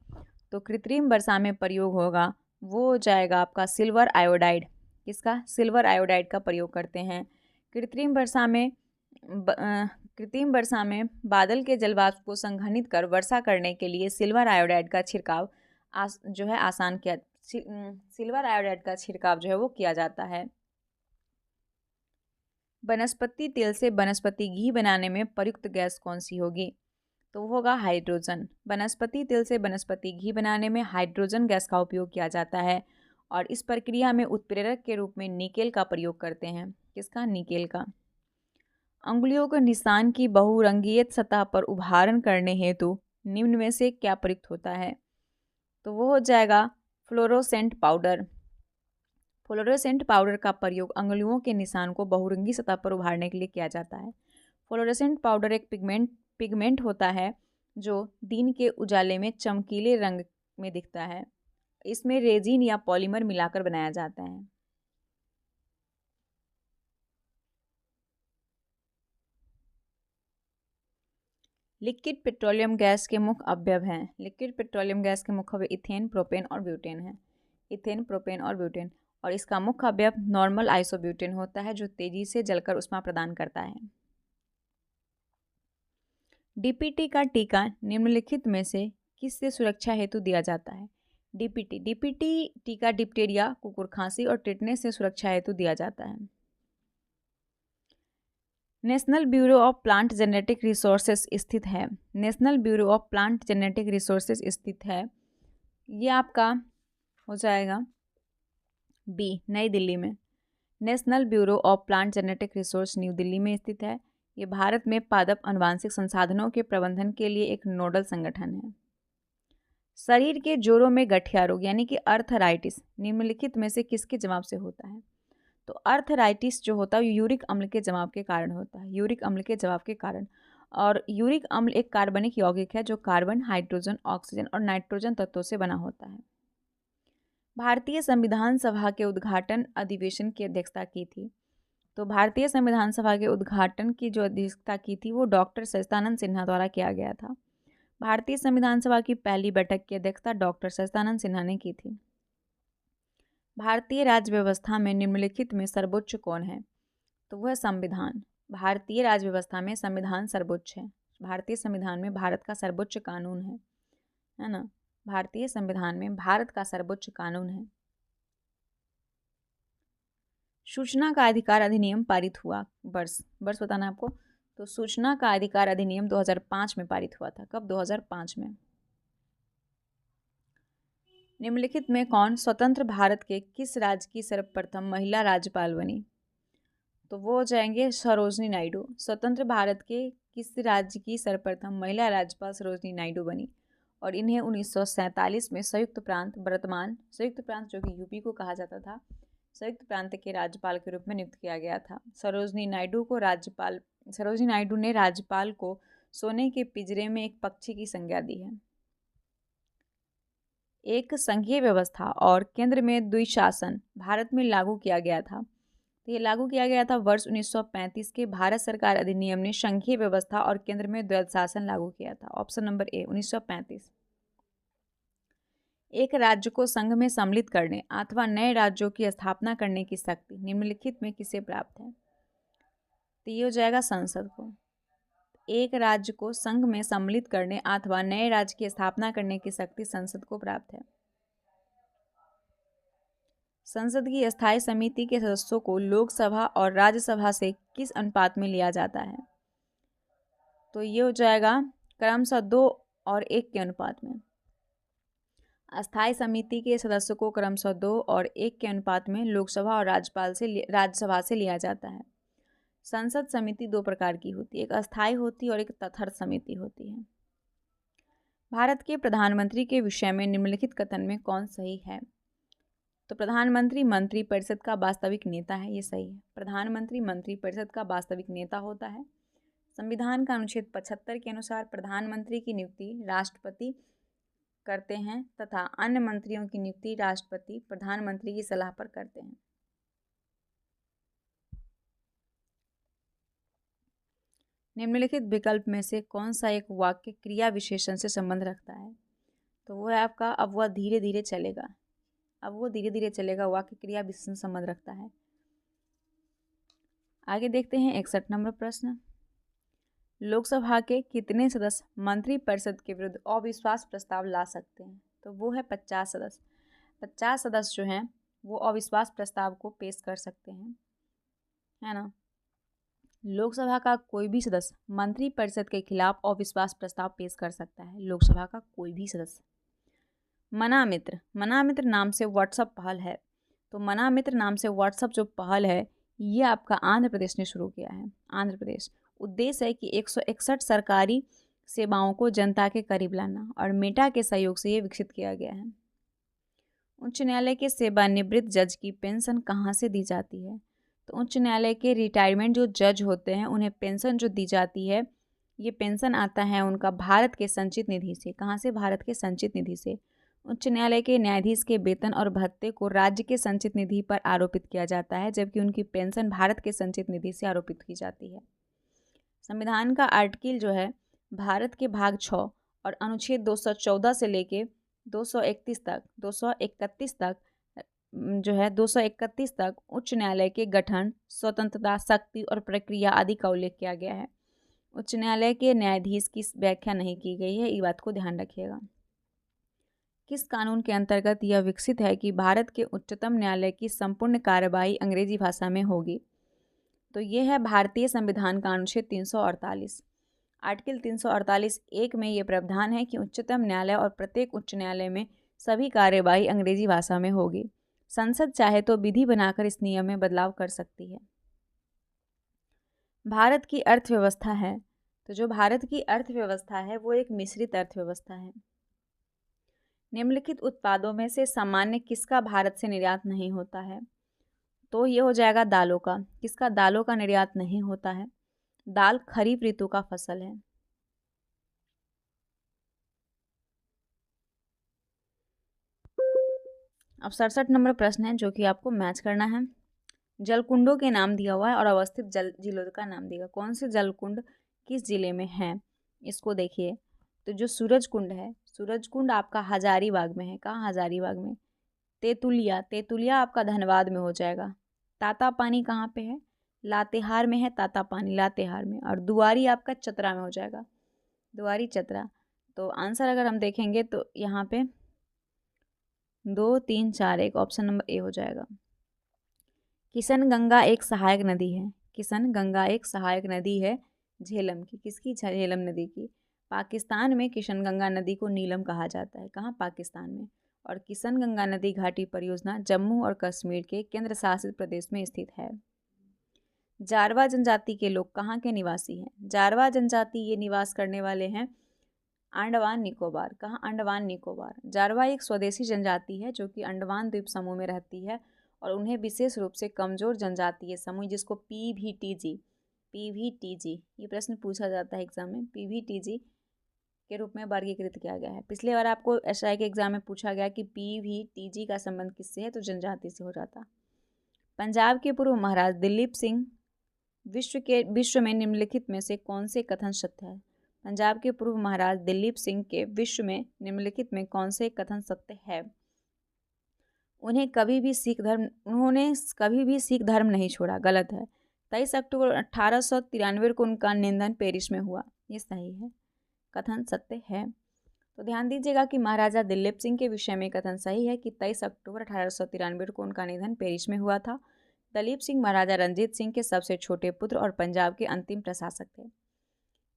तो कृत्रिम वर्षा में प्रयोग होगा वो हो जाएगा आपका सिल्वर आयोडाइड। किसका? सिल्वर आयोडाइड का प्रयोग करते हैं। कृत्रिम वर्षा में बादल के जलवाष्प को संघनित कर वर्षा करने के लिए सिल्वर आयोडाइड का छिड़काव सिल्वर आयोडाइड का छिड़काव जो है वो किया जाता है। वनस्पति तेल से वनस्पति घी बनाने में प्रयुक्त गैस कौन सी होगी? तो वो होगा हाइड्रोजन। वनस्पति तेल से वनस्पति घी बनाने में हाइड्रोजन गैस का उपयोग किया जाता है और इस प्रक्रिया में उत्प्रेरक के रूप में निकेल का प्रयोग करते हैं। किसका? निकेल का। अंगुलियों के निशान की बहुरंगीय सतह पर उभारण करने हेतु निम्न में से क्या प्रयुक्त होता है? तो वो हो जाएगा फ्लोरोसेंट पाउडर। फ्लोरोसेंट पाउडर का प्रयोग अंगुलियों के निशान को बहुरंगी सतह पर उभारने के लिए किया जाता है। फ्लोरोसेंट पाउडर एक पिगमेंट होता है जो दिन के उजाले में चमकीले रंग में दिखता है। इसमें रेजिन या पॉलीमर मिलाकर बनाया जाता है। लिक्विड पेट्रोलियम गैस के मुख्य अवयव हैं। लिक्विड पेट्रोलियम गैस के मुख्य अवयव इथेन, प्रोपेन और ब्यूटेन है। इथेन, प्रोपेन और ब्यूटेन। और इसका मुख्य अवयव नॉर्मल आइसोब्यूटेन होता है जो तेजी से जलकर ऊष्मा प्रदान करता है। डीपीटी का टीका निम्नलिखित में से किससे सुरक्षा हेतु दिया जाता है? डीपीटी टीका डिप्टेरिया, कुकुर खांसी और टिटनेस से सुरक्षा हेतु दिया जाता है। National bureau of plant genetic resources स्थित है। National bureau of plant genetic resources स्थित है, ये आपका हो जाएगा बी, नई दिल्ली में। National bureau of plant genetic resource new Delhi में स्थित है। ये भारत में पादप अनुवांशिक संसाधनों के प्रबंधन के लिए एक नोडल संगठन है। शरीर के जोड़ों में गठिया रोग यानी कि अर्थराइटिस निम्नलिखित में से किसके जवाब से होता है? तो अर्थराइटिस जो होता है यूरिक अम्ल के जमाव के कारण होता है। यूरिक अम्ल के जमाव के कारण। और यूरिक अम्ल एक कार्बनिक यौगिक है जो कार्बन, हाइड्रोजन, ऑक्सीजन और नाइट्रोजन तत्वों से बना होता है। भारतीय संविधान सभा के उद्घाटन अधिवेशन की अध्यक्षता की थी। तो भारतीय संविधान सभा के उद्घाटन की जो अध्यक्षता की थी वो डॉक्टर सच्चिदानंद सिन्हा द्वारा किया गया था। भारतीय संविधान सभा की पहली बैठक की अध्यक्षता डॉक्टर सच्चिदानंद सिन्हा ने की थी। भारतीय राज्य व्यवस्था में निम्नलिखित में सर्वोच्च कौन है? तो वह संविधान। भारतीय राज्य व्यवस्था में संविधान सर्वोच्च है। भारतीय संविधान में भारत का सर्वोच्च कानून है ना। भारतीय संविधान में भारत का सर्वोच्च कानून है। सूचना का अधिकार अधिनियम पारित हुआ वर्ष बताना आपको। तो सूचना का अधिकार अधिनियम 2005 में पारित हुआ था। कब? 2005 में। निम्नलिखित में कौन स्वतंत्र भारत के किस राज्य की सर्वप्रथम महिला राज्यपाल बनी? तो वो हो जाएंगे सरोजनी नायडू। स्वतंत्र भारत के किस राज्य की सर्वप्रथम महिला राज्यपाल सरोजनी नायडू बनी और इन्हें 1947 में संयुक्त प्रांत, वर्तमान संयुक्त प्रांत जो कि यूपी को कहा जाता था, संयुक्त प्रांत के राज्यपाल के रूप में नियुक्त किया गया था। सरोजनी नायडू ने राज्यपाल को सोने के पिंजरे में एक पक्षी की संज्ञा दी है। एक संघीय व्यवस्था और केंद्र में द्विशासन भारत में लागू किया गया था। तो ये लागू किया गया था वर्ष 1935 के भारत सरकार अधिनियम ने संघीय व्यवस्था और केंद्र में द्वैध शासन लागू किया था। Option number A 1935। एक राज्य को संघ में सम्मिलित करने अथवा नए राज्यों की स्थापना करने की शक्ति निम्नलिखित में किसे प्राप्त है? तो ये हो जाएगा संसद को। एक राज्य को संघ में सम्मिलित करने अथवा नए राज्य की स्थापना करने की शक्ति संसद को प्राप्त है। संसद की स्थायी समिति के सदस्यों को लोकसभा और राज्यसभा से किस अनुपात में लिया जाता है? तो ये हो जाएगा क्रमशः 2 और 1 के अनुपात में। अस्थायी समिति के सदस्यों को क्रमशः 2 और 1 के अनुपात में लोकसभा और राज्यसभा से लिया जाता है। संसद समिति 2 प्रकार की होती है, एक अस्थायी होती है और एक तथार्थ समिति होती है। भारत के प्रधानमंत्री के विषय में निम्नलिखित कथन में कौन सही है? तो प्रधानमंत्री मंत्रिपरिषद का वास्तविक नेता है, ये सही है। प्रधानमंत्री मंत्रिपरिषद का वास्तविक नेता होता है। संविधान का अनुच्छेद 75 के अनुसार प्रधानमंत्री की नियुक्ति राष्ट्रपति करते हैं तथा अन्य मंत्रियों की नियुक्ति राष्ट्रपति प्रधानमंत्री की सलाह पर करते हैं। निम्नलिखित विकल्प में से कौन सा एक वाक्य क्रिया विशेषण से संबंध रखता है? तो वो है आपका अब वह धीरे धीरे चलेगा। वाक्य क्रिया विशेषण से संबंध रखता है। आगे देखते हैं 61 नंबर प्रश्न। लोकसभा के कितने सदस्य मंत्रिपरिषद के विरुद्ध अविश्वास प्रस्ताव ला सकते हैं? तो वो है 50 सदस्य। 50 सदस्य जो हैं वो अविश्वास प्रस्ताव को पेश कर सकते हैं, है ना। लोकसभा का कोई भी सदस्य मंत्रिपरिषद के खिलाफ अविश्वास प्रस्ताव पेश कर सकता है। लोकसभा का कोई भी सदस्य। मना मित्र नाम से व्हाट्सएप पहल है। तो मना मित्र नाम से व्हाट्सएप जो पहल है ये आपका आंध्र प्रदेश ने शुरू किया है। आंध्र प्रदेश। उद्देश्य है कि 161 सरकारी सेवाओं को जनता के करीब लाना और मेटा के सहयोग से ये विकसित किया गया है। उच्च न्यायालय के सेवानिवृत्त जज की पेंशन कहाँ से दी जाती है? तो उच्च न्यायालय के रिटायरमेंट जो जज होते हैं उन्हें पेंशन जो दी जाती है ये पेंशन आता है उनका भारत के संचित निधि से। कहाँ से? भारत के संचित निधि से। उच्च न्यायालय के न्यायाधीश के वेतन और भत्ते को राज्य के संचित निधि पर आरोपित किया जाता है, जबकि उनकी पेंशन भारत के संचित निधि से आरोपित की जाती है। संविधान का आर्टिकल जो है भारत के भाग 6 और अनुच्छेद 214 से लेके 231 तक जो है 231 तक उच्च न्यायालय के गठन, स्वतंत्रता, शक्ति और प्रक्रिया आदि का उल्लेख किया गया है। उच्च न्यायालय के न्यायाधीश की व्याख्या नहीं की गई है, ये बात को ध्यान रखिएगा। किस कानून के अंतर्गत यह विकसित है कि भारत के उच्चतम न्यायालय की संपूर्ण कार्यवाही अंग्रेजी भाषा में होगी? तो ये है भारतीय संविधान का अनुच्छेद 348। आर्टिकल 348(1) में ये प्रावधान है कि उच्चतम न्यायालय और प्रत्येक उच्च न्यायालय में सभी कार्यवाही अंग्रेजी भाषा में होगी। संसद चाहे तो विधि बनाकर इस नियम में बदलाव कर सकती है। भारत की अर्थव्यवस्था है, तो जो भारत की अर्थव्यवस्था है वो एक मिश्रित अर्थव्यवस्था है। निम्नलिखित उत्पादों में से सामान्य किसका भारत से निर्यात नहीं होता है? तो ये हो जाएगा दालों का। किसका? दालों का निर्यात नहीं होता है। दाल खरीफ ऋतु का फसल है। अब 67 नंबर प्रश्न है जो कि आपको मैच करना है। जलकुंडों के नाम दिया हुआ है और अवस्थित जिलों का नाम दिया। कौन से जलकुंड किस जिले में है इसको देखिए। तो जो सूरज कुंड है, सूरज कुंड आपका हजारीबाग में है। कहाँ? हजारीबाग में। तेतुलिया आपका धनबाद में हो जाएगा। ताता पानी कहाँ पे है? लातेहार में है ताता पानी, लातेहार में। और दुआरी आपका चतरा में हो जाएगा, दुआरी चतरा। तो आंसर अगर हम देखेंगे तो यहाँ पे 2, 3, 4, 1 ऑप्शन नंबर ए हो जाएगा। किशन गंगा एक सहायक नदी है। किशन गंगा एक सहायक नदी है झेलम की। किसकी? झेलम नदी की। पाकिस्तान में किशन गंगा नदी को नीलम कहा जाता है। कहाँ? पाकिस्तान में। और किशन गंगा नदी घाटी परियोजना जम्मू और कश्मीर के केंद्र शासित प्रदेश में स्थित है। जारवा जनजाति के लोग कहाँ के निवासी हैं? जारवा जनजाति ये निवास करने वाले हैं अंडमान निकोबार। कहाँ? अंडमान निकोबार। जारवा एक स्वदेशी जनजाति है जो कि अंडमान द्वीप समूह में रहती है और उन्हें विशेष रूप से कमजोर जनजातीय समूह जिसको पीवीटीजी ये प्रश्न पूछा जाता है एग्जाम में, पीवीटीजी के रूप में वर्गीकृत किया गया है। पिछले बार आपको एसआई के एग्जाम में पूछा गया कि पीवीटीजी का संबंध किससे है, तो जनजाति से हो जाता। पंजाब के पूर्व महाराज दिलीप सिंह विश्व में निम्नलिखित में से कौन से कथन सत्य है? पंजाब के पूर्व महाराज दिलीप सिंह के विश्व में निम्नलिखित में कौन से कथन सत्य है? उन्होंने कभी भी सिख धर्म नहीं छोड़ा। गलत है। 23 अक्टूबर 1893 को उनका निधन पेरिस में हुआ। ये सही है, कथन सत्य है। तो ध्यान दीजिएगा कि महाराजा दिलीप सिंह के विषय में कथन सही है कि 23 अक्टूबर 1893 को उनका निधन पेरिस में हुआ था। दलीप सिंह महाराजा रंजीत सिंह के सबसे छोटे पुत्र और पंजाब के अंतिम प्रशासक थे।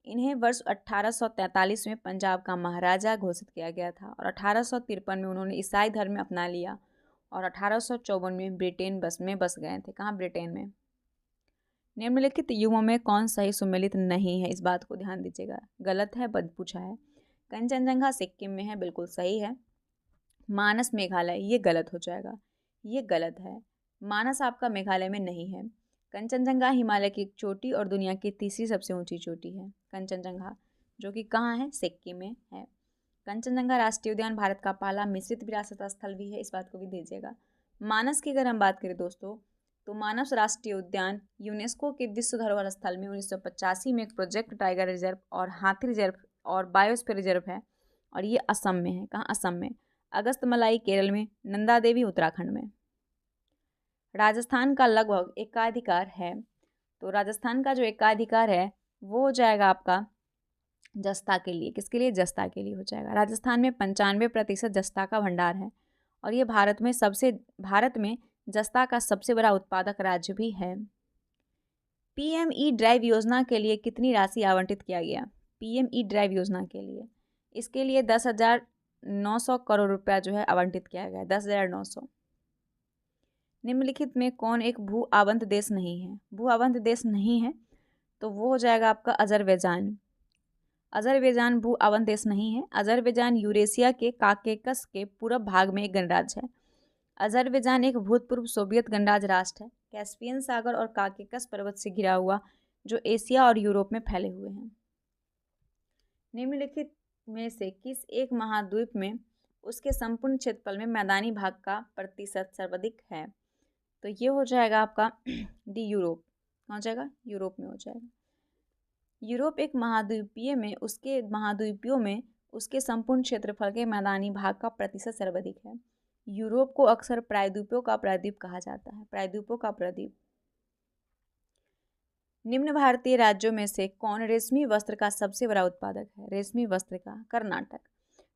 इन्हें वर्ष 1843 में पंजाब का महाराजा घोषित किया गया था और 1853 में उन्होंने ईसाई धर्म में अपना लिया और 1854 में ब्रिटेन में बस गए थे। कहाँ? ब्रिटेन में। निम्नलिखित युगों में कौन सही सुमेलित नहीं है? इस बात को ध्यान दीजिएगा। गलत है, बद पूछा है। कंचनजंगा सिक्किम में है, बिल्कुल सही है। मानस मेघालय, ये गलत हो जाएगा, ये गलत है। मानस आपका मेघालय में नहीं है। कंचनजंगा हिमालय की एक चोटी और दुनिया की तीसरी सबसे ऊंची चोटी है कंचनजंगा, जो कि कहाँ है? सिक्किम में है। कंचनजंगा राष्ट्रीय उद्यान भारत का पहला मिश्रित विरासत स्थल भी है, इस बात को भी दीजिएगा। मानस की अगर हम बात करें दोस्तों, तो मानस राष्ट्रीय उद्यान यूनेस्को के विश्व धरोहर स्थल में 1985 में एक प्रोजेक्ट टाइगर रिजर्व और हाथी रिजर्व और बायोस्फीयर रिजर्व है और ये असम में है। कहाँ? असम में। अगस्तमलाई केरल में, नंदा देवी उत्तराखंड में। राजस्थान का लगभग एकाधिकार है, तो राजस्थान का जो एकाधिकार है वो हो जाएगा आपका जस्ता के लिए। किसके लिए? जस्ता के लिए हो जाएगा। राजस्थान में 95% जस्ता का भंडार है और ये भारत में जस्ता का सबसे बड़ा उत्पादक राज्य भी है। पीएमई ड्राइव योजना के लिए कितनी राशि आवंटित किया गया? पीएमई ड्राइव योजना के लिए, इसके लिए 10,900 करोड़ रुपया जो है आवंटित किया गया है, 10,900। निम्नलिखित में कौन एक भू आवंत देश नहीं है? भू आवंत देश नहीं है तो वो हो जाएगा आपका अजरबैजान। अजरबैजान भू आवंत देश नहीं है। अजरबैजान यूरेशिया के काकेकस के पूर्व भाग में एक गणराज्य है। अजरबैजान एक भूतपूर्व सोवियत गणराज्य राष्ट्र है, कैस्पियन सागर और काकेकस पर्वत से घिरा हुआ, जो एशिया और यूरोप में फैले हुए हैं। निम्नलिखित में से किस एक महाद्वीप में उसके संपूर्ण क्षेत्रफल में मैदानी भाग का प्रतिशत सर्वाधिक है? तो ये हो जाएगा आपका डी, यूरोप। हो जाएगा, यूरोप में हो जाएगा। यूरोप एक महाद्वीपीय में उसके महाद्वीपियों में उसके संपूर्ण क्षेत्रफल के मैदानी भाग का प्रतिशत सर्वाधिक है। यूरोप को अक्सर प्रायद्वीपों का प्रायद्वीप कहा जाता है, प्रायद्वीपों का प्रायद्वीप। निम्न भारतीय राज्यों में से कौन रेशमी वस्त्र का सबसे बड़ा उत्पादक है? रेशमी वस्त्र का कर्नाटक।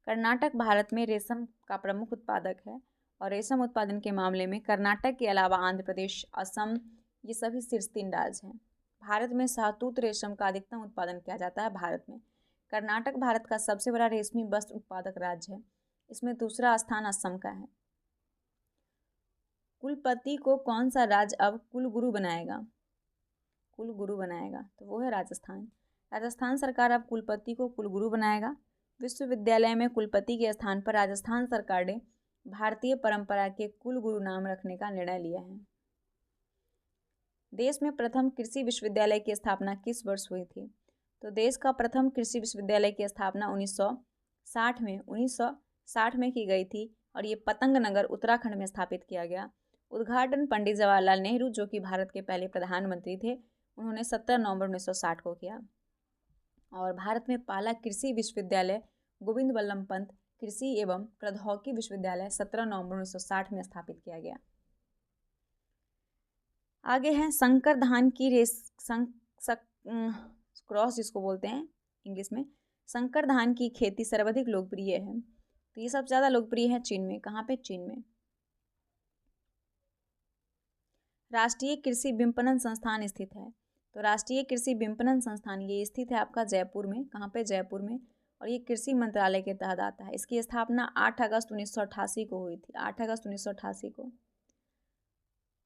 कर्नाटक भारत में रेशम का प्रमुख उत्पादक है और रेशम उत्पादन के मामले में कर्नाटक के अलावा आंध्र प्रदेश, असम, ये सभी शीर्ष 3 राज्य हैं। भारत में शाहतूत रेशम का अधिकतम उत्पादन किया जाता है भारत में। कर्नाटक भारत का सबसे बड़ा रेशमी वस्त्र उत्पादक राज्य है। इसमें दूसरा स्थान असम का है। कुलपति को कौन सा राज्य अब कुलगुरु बनाएगा? कुलगुरु बनाएगा तो वो है राजस्थान। राजस्थान सरकार अब कुलपति को कुलगुरु बनाएगा। विश्वविद्यालय में कुलपति के स्थान पर राजस्थान सरकार ने भारतीय परंपरा के कुलगुरु नाम रखने का निर्णय लिया है। देश में प्रथम कृषि विश्वविद्यालय की स्थापना किस वर्ष हुई थी? तो देश का प्रथम कृषि विश्वविद्यालय की स्थापना 1960 में की गई थी और ये पतंग नगर उत्तराखंड में स्थापित किया गया। उद्घाटन पंडित जवाहरलाल नेहरू, जो कि भारत के पहले प्रधानमंत्री थे, उन्होंने 17 नवंबर 1960 को किया। और भारत में पहला कृषि विश्वविद्यालय गोविंद बल्लभ पंत कृषि एवं प्रौद्योगिकी विश्वविद्यालय 17 नवंबर 1960 में स्थापित किया गया। आगे है संकर धान की क्रॉस जिसको बोलते हैं इंग्लिश में। संकर धान की खेती सर्वाधिक लोकप्रिय है, तो ये सबसे ज़्यादा लोकप्रिय है चीन में। कहाँ पे? चीन में। राष्ट्रीय कृषि विपणन संस्थान स्थित है, तो राष्ट्रीय कृषि विपणन संस्थान ये स्थित है आपका जयपुर में। कहाँ पे? जयपुर में। और ये कृषि मंत्रालय के तहत आता है। इसकी स्थापना 8 अगस्त 1988 को हुई थी, 8 अगस्त 1988 को।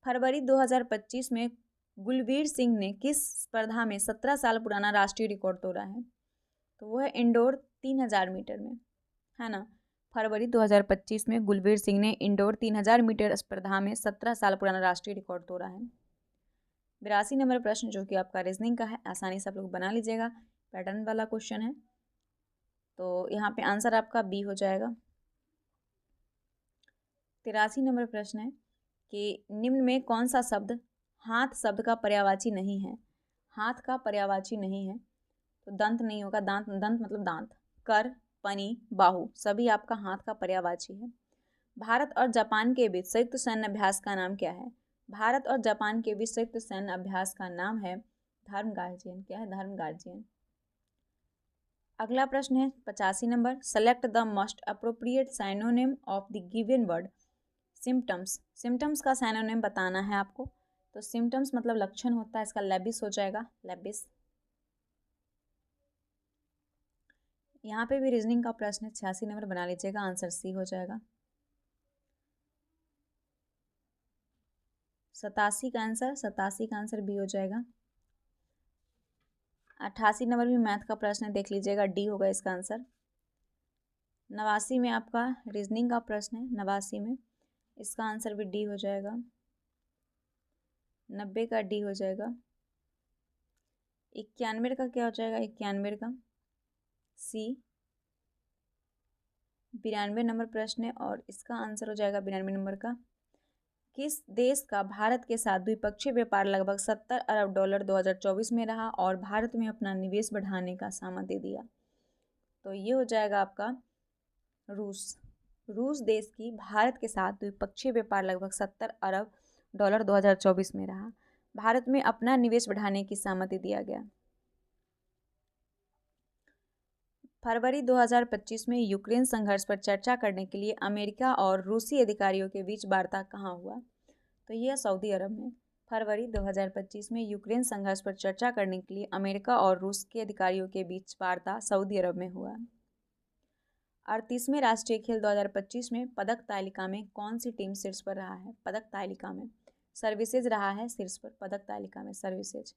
फरवरी 2025 में गुलवीर सिंह ने किस स्पर्धा में 17 साल पुराना राष्ट्रीय रिकॉर्ड तोड़ा है? तो वो है इंडोर 3000 मीटर में, है ना। फरवरी 2025 में गुलवीर सिंह ने इंडोर 3000 मीटर स्पर्धा में 17 साल पुराना राष्ट्रीय रिकॉर्ड तोड़ा है। 82 नंबर प्रश्न, जो कि आपका रीजनिंग का है, आसानी से आप लोग बना लीजिएगा, पैटर्न वाला क्वेश्चन है। तो यहाँ पे आंसर आपका बी हो जाएगा। 83 नंबर प्रश्न है कि निम्न में कौन सा शब्द हाथ शब्द का पर्यायवाची नहीं है? हाथ का पर्यायवाची नहीं है तो दंत नहीं होगा। दांत, दंत मतलब दांत। कर, पनी, बाहु सभी आपका हाथ का पर्यायवाची है। भारत और जापान के बीच संयुक्त सैन्य अभ्यास का नाम क्या है? भारत और जापान के बीच संयुक्त सैन्य अभ्यास का नाम है धर्म गार्जियन। क्या है? धर्म गार्जियन। अगला प्रश्न है 85 number, select the most appropriate synonym of the given word symptoms. Symptoms का साइनोनिम बताना है आपको। तो सिम्टम्स मतलब लक्षण होता है, इसका लेबिस हो जाएगा, लेबिस। यहाँ पे भी रीजनिंग का प्रश्न है, 86 नंबर बना लीजिएगा, आंसर सी हो जाएगा। 87 का आंसर बी हो जाएगा। 88 नंबर भी मैथ का प्रश्न है, देख लीजिएगा, डी होगा इसका आंसर। 89 में आपका रीजनिंग का प्रश्न है, 89 में इसका आंसर भी डी हो जाएगा। 90 का डी हो जाएगा। 91 का क्या हो जाएगा? 91 का सी। 92 नंबर प्रश्न है और इसका आंसर हो जाएगा 92 नंबर का। किस देश का भारत के साथ द्विपक्षीय व्यापार लगभग 70 अरब डॉलर 2024 में रहा और भारत में अपना निवेश बढ़ाने का सहमति दिया? तो ये हो जाएगा आपका रूस। रूस देश की भारत के साथ द्विपक्षीय व्यापार लगभग 70 अरब डॉलर 2024 में रहा। भारत में अपना निवेश बढ़ाने की सहमति दिया गया। फरवरी 2025 में यूक्रेन संघर्ष पर चर्चा करने के लिए अमेरिका और रूसी अधिकारियों के बीच वार्ता कहाँ हुआ? तो यह सऊदी अरब में। फरवरी 2025 में यूक्रेन संघर्ष पर चर्चा करने के लिए अमेरिका और रूस के अधिकारियों के बीच वार्ता सऊदी अरब में हुआ। 38वें राष्ट्रीय खेल 2025 में पदक तालिका में कौन सी टीम शीर्ष पर रहा है? पदक तालिका में सर्विसेज रहा है शीर्ष पर। पदक तालिका में सर्विसेज।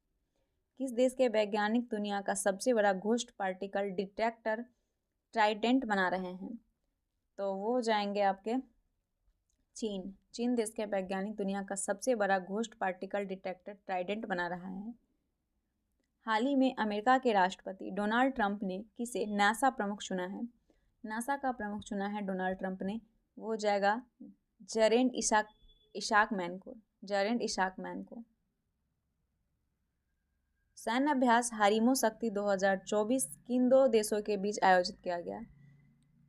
किस देश के वैज्ञानिक दुनिया का सबसे बड़ा घोस्ट पार्टिकल डिटेक्टर ट्राइडेंट बना रहे हैं? तो वो हो जाएंगे आपके चीन। चीन देश के वैज्ञानिक दुनिया का सबसे बड़ा घोस्ट पार्टिकल डिटेक्टर ट्राइडेंट बना रहा है। हाल ही में अमेरिका के राष्ट्रपति डोनाल्ड ट्रंप ने किसे नासा प्रमुख चुना है? नासा का प्रमुख चुना है डोनाल्ड ट्रंप ने, वो हो जाएगा जरेंड इशाकमैन को। जरेंड इशाकमैन को। सैन्य अभ्यास हारिमो शक्ति 2024 किन दो देशों के बीच आयोजित किया गया?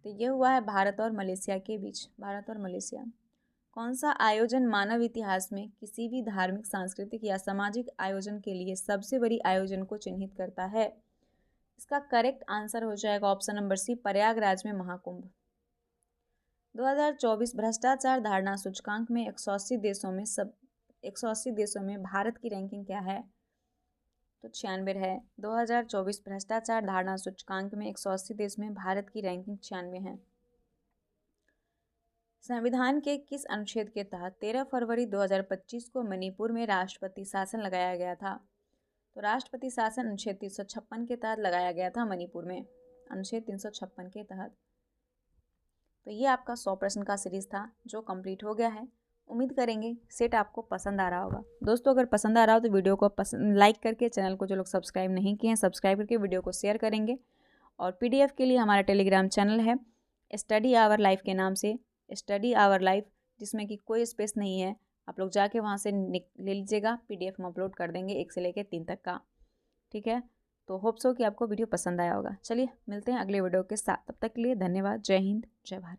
तो ये हुआ है भारत और मलेशिया के बीच। भारत और मलेशिया। कौन सा आयोजन मानव इतिहास में किसी भी धार्मिक, सांस्कृतिक या सामाजिक आयोजन के लिए सबसे बड़ी आयोजन को चिन्हित करता है? इसका करेक्ट आंसर हो जाएगा ऑप्शन नंबर सी, प्रयागराज में महाकुंभ। 2024 भ्रष्टाचार धारणा सूचकांक में 180 देशों में भारत की रैंकिंग क्या है? तो 96 है। 2024 भ्रष्टाचार धारणा सूचकांक में 180 देश में भारत की रैंकिंग 96 है। संविधान के किस अनुच्छेद के तहत 13 फरवरी 2025 को मणिपुर में राष्ट्रपति शासन लगाया गया था? तो राष्ट्रपति शासन अनुच्छेद 356 के तहत लगाया गया था मणिपुर में, अनुच्छेद 356 के तहत। तो ये आपका 100 प्रश्न का सीरीज था जो कंप्लीट हो गया है। उम्मीद करेंगे सेट आपको पसंद आ रहा होगा। दोस्तों अगर पसंद आ रहा हो तो वीडियो को लाइक करके, चैनल को जो लोग सब्सक्राइब नहीं किए हैं सब्सक्राइब करके वीडियो को शेयर करेंगे। और PDF के लिए हमारा टेलीग्राम चैनल है स्टडी आवर लाइफ के नाम से, स्टडी आवर लाइफ, जिसमें कि कोई स्पेस नहीं है। आप लोग जाके वहाँ से ले लीजिएगा। PDF हम अपलोड कर देंगे 1 से लेकर 3 तक का। ठीक है, तो होप सो कि आपको वीडियो पसंद आया होगा। चलिए मिलते हैं अगले वीडियो के साथ। तब तक के लिए धन्यवाद। जय हिंद, जय भारत।